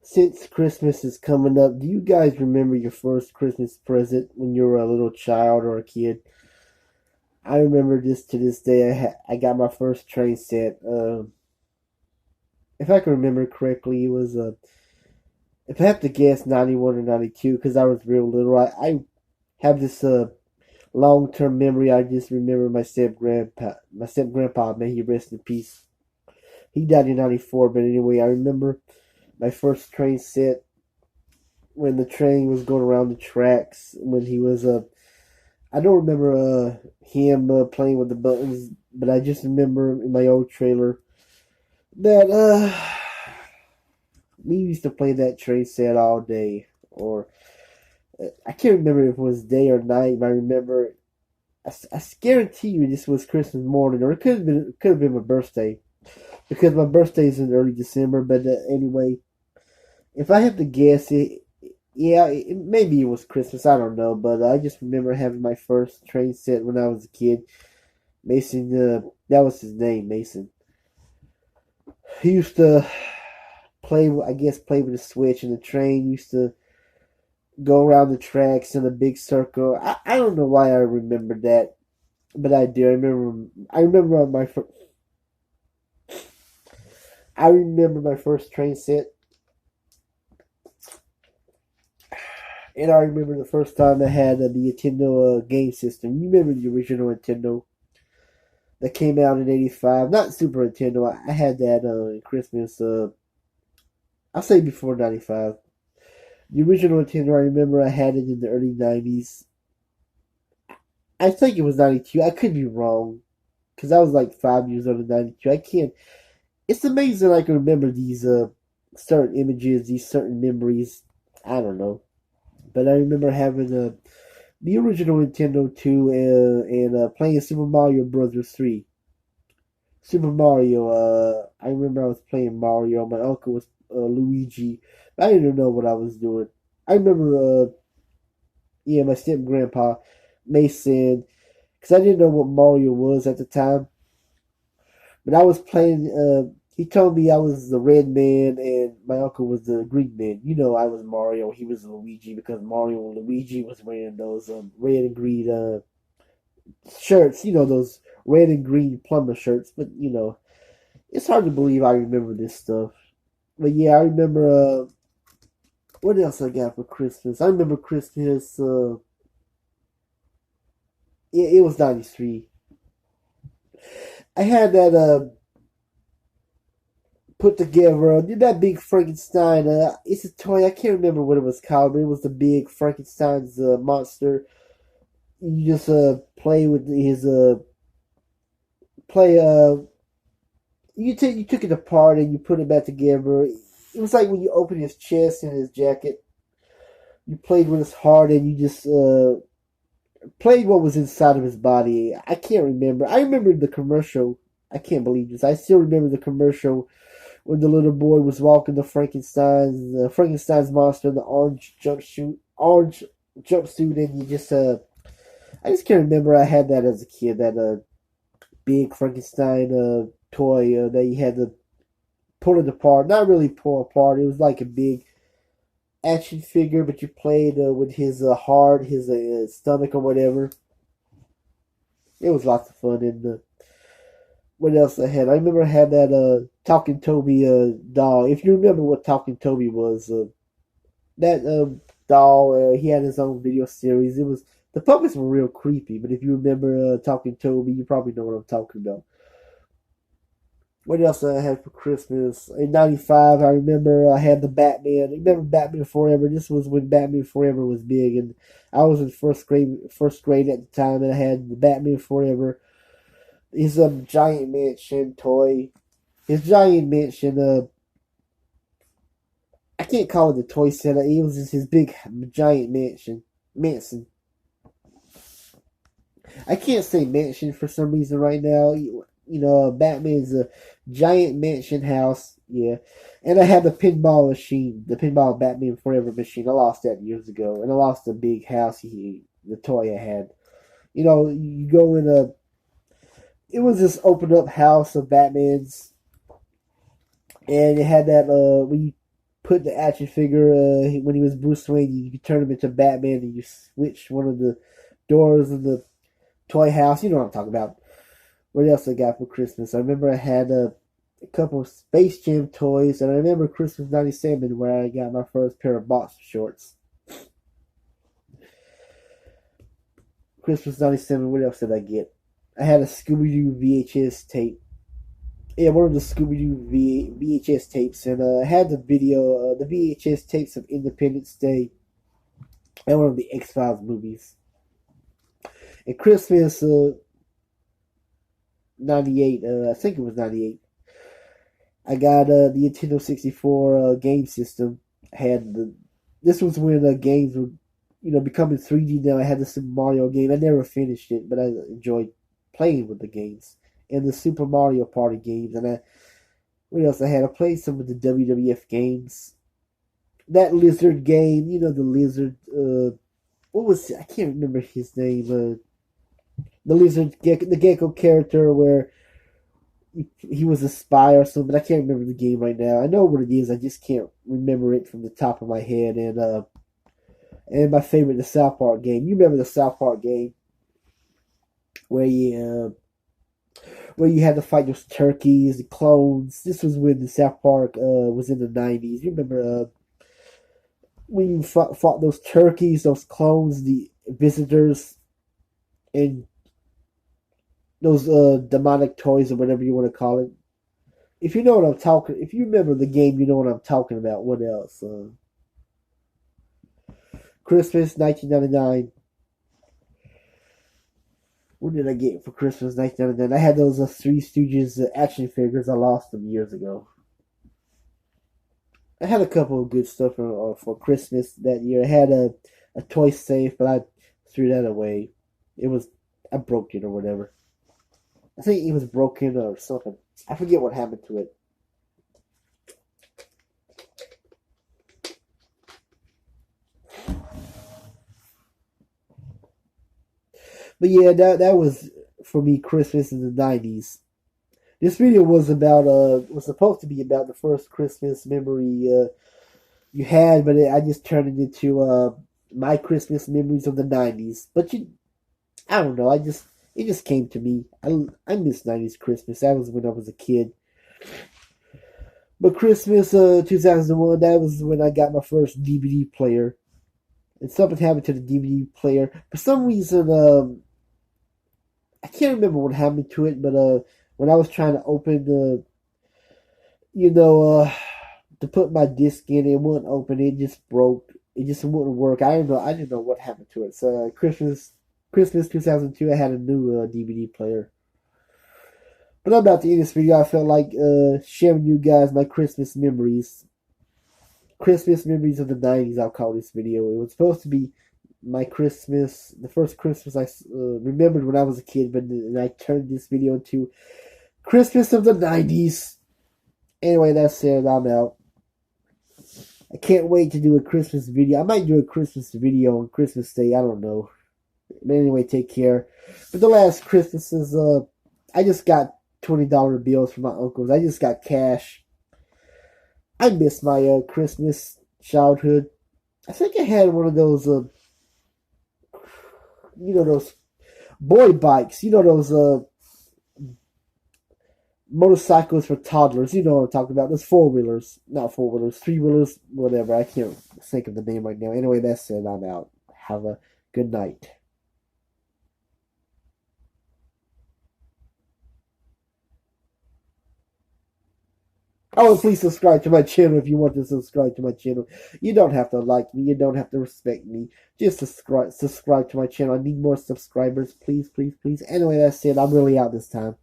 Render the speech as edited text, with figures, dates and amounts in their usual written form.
Since Christmas is coming up, do you guys remember your first Christmas present when you were a little child or a kid? I remember this to this day. I got my first train set. If I can remember correctly, it was if I have to guess, 91 or 92, because I was real little. I have this long term memory. I just remember my step grandpa. May he rest in peace. He died in 94, but anyway, I remember my first train set when the train was going around the tracks when he was I don't remember him playing with the buttons, but I just remember in my old trailer that we used to play that train set all day. Or I can't remember if it was day or night, but I remember I guarantee you this was Christmas morning, or it could have been my birthday because my birthday is in early December. But anyway, if I have to guess it. Yeah, maybe it was Christmas. I don't know, but I just remember having my first train set when I was a kid. Mason, that was his name, Mason. He used to I guess, play with a switch, and the train used to go around the tracks in a big circle. I don't know why I remember that, but I do. I remember my first train set, and I remember the first time I had the Nintendo game system. You remember the original Nintendo that came out in '85? Not Super Nintendo. I had that in Christmas. I'll say before '95. The original Nintendo, I remember I had it in the early '90s. I think it was '92. I could be wrong because I was like 5 years old in '92. I can't. It's amazing I can remember these certain images, these certain memories. I don't know, but I remember having the original Nintendo 2 and playing Super Mario Brothers 3. Super Mario. I remember I was playing Mario. My uncle was Luigi. I didn't know what I was doing. I remember, yeah, my step grandpa Mason, because I didn't know what Mario was at the time. But I was playing. He told me I was the red man and my uncle was the green man. You know, I was Mario. He was Luigi because Mario and Luigi was wearing those red and green shirts. You know, those red and green plumber shirts. But it's hard to believe I remember this stuff. But yeah, I remember. What else I got for Christmas? I remember Christmas. It was '93. I had that put together. That big Frankenstein. It's a toy. I can't remember what it was called, but it was the big Frankenstein's monster. You just play with his play. You took it apart and you put it back together. It was like when you open his chest and his jacket. You played with his heart and you just played what was inside of his body. I can't remember. I remember the commercial. I can't believe this. I still remember the commercial when the little boy was walking Frankenstein's monster in the orange jumpsuit, and you just I just can't remember. I had that as a kid. That big Frankenstein toy that you had to pull it apart. Not really pull apart. It was like a big action figure, but you played with his heart, his stomach, or whatever. It was lots of fun. And what else I had? I remember I had that Talking Toby doll. If you remember what Talking Toby was, that doll, he had his own video series. It was the puppets were real creepy, but if you remember Talking Toby, you probably know what I'm talking about. What else I had for Christmas? In '95, I remember I had the Batman. Remember Batman Forever? This was when Batman Forever was big, and I was in first grade at the time, and I had the Batman Forever. His giant mansion toy. His giant mansion. I can't call it the toy center. It was just his big giant mansion. Mansion. I can't say mansion for some reason right now. Batman's a giant mansion house. Yeah. And I had the pinball machine, the pinball Batman Forever machine. I lost that years ago. And I lost the big house, the toy I had. You go in it was this open up house of Batman's. And it had that, when you put the action figure when he was Bruce Wayne. You could turn him into Batman, and you switch one of the doors of the toy house. You know what I'm talking about. What else I got for Christmas? I remember I had a couple of Space Jam toys, and I remember Christmas '97 where I got my first pair of boxer shorts. Christmas '97. What else did I get? I had a Scooby Doo VHS tape. Yeah, one of the Scooby Doo VHS tapes, and I had the video, the VHS tapes of Independence Day, and one of the X Files movies. And Christmas '98, I think it was '98. I got the Nintendo 64 game system. This was when games were, becoming 3D. Now I had the Super Mario game. I never finished it, but I enjoyed playing with the games and the Super Mario Party games. And what else I had? I played some of the WWF games. That lizard game, the lizard. What was I can't remember his name. The lizard, the gecko character where he was a spy or something. I can't remember the game right now. I know what it is. I just can't remember it from the top of my head. And my favorite, the South Park game. You remember the South Park game where you had to fight those turkeys, the clones. This was when the South Park was in the '90s. You remember when you fought those turkeys, those clones, the visitors, and those demonic toys or whatever you want to call it. If you know what I'm talking, if you remember the game, you know what I'm talking about. What else? Christmas 1999. What did I get for Christmas 1999? I had those Three Stooges action figures. I lost them years ago. I had a couple of good stuff for Christmas that year. I had a toy safe, but I threw that away. I broke it or whatever. I think it was broken or something. I forget what happened to it. But yeah, that was for me Christmas in the '90s. This video was supposed to be about the first Christmas memory you had, but I just turned it into my Christmas memories of the '90s. But I don't know. It just came to me. I miss '90s Christmas. That was when I was a kid. But Christmas 2001, that was when I got my first DVD player. And something happened to the DVD player. For some reason, I can't remember what happened to it, but when I was trying to open to put my disc in, it wouldn't open. It just broke. It just wouldn't work. I didn't know what happened to it. So Christmas 2002, I had a new DVD player. But I'm about to end this video. I felt like sharing you guys my Christmas memories. Christmas memories of the '90s, I'll call this video. It was supposed to be my Christmas, the first Christmas I remembered when I was a kid, but I turned this video into Christmas of the '90s. Anyway, that's it. I'm out. I can't wait to do a Christmas video. I might do a Christmas video on Christmas Day. I don't know. But anyway, take care. But the last Christmases, I just got $20 bills from my uncles. I just got cash. I miss my Christmas childhood. I think I had one of those, those boy bikes. Those motorcycles for toddlers. You know what I'm talking about. Those four-wheelers. Not four-wheelers. Three-wheelers. Whatever. I can't think of the name right now. Anyway, that's it. I'm out. Have a good night. Oh, and please subscribe to my channel if you want to subscribe to my channel. You don't have to like me. You don't have to respect me. Just subscribe to my channel. I need more subscribers. Please, please, please. Anyway, that's it. I'm really out this time.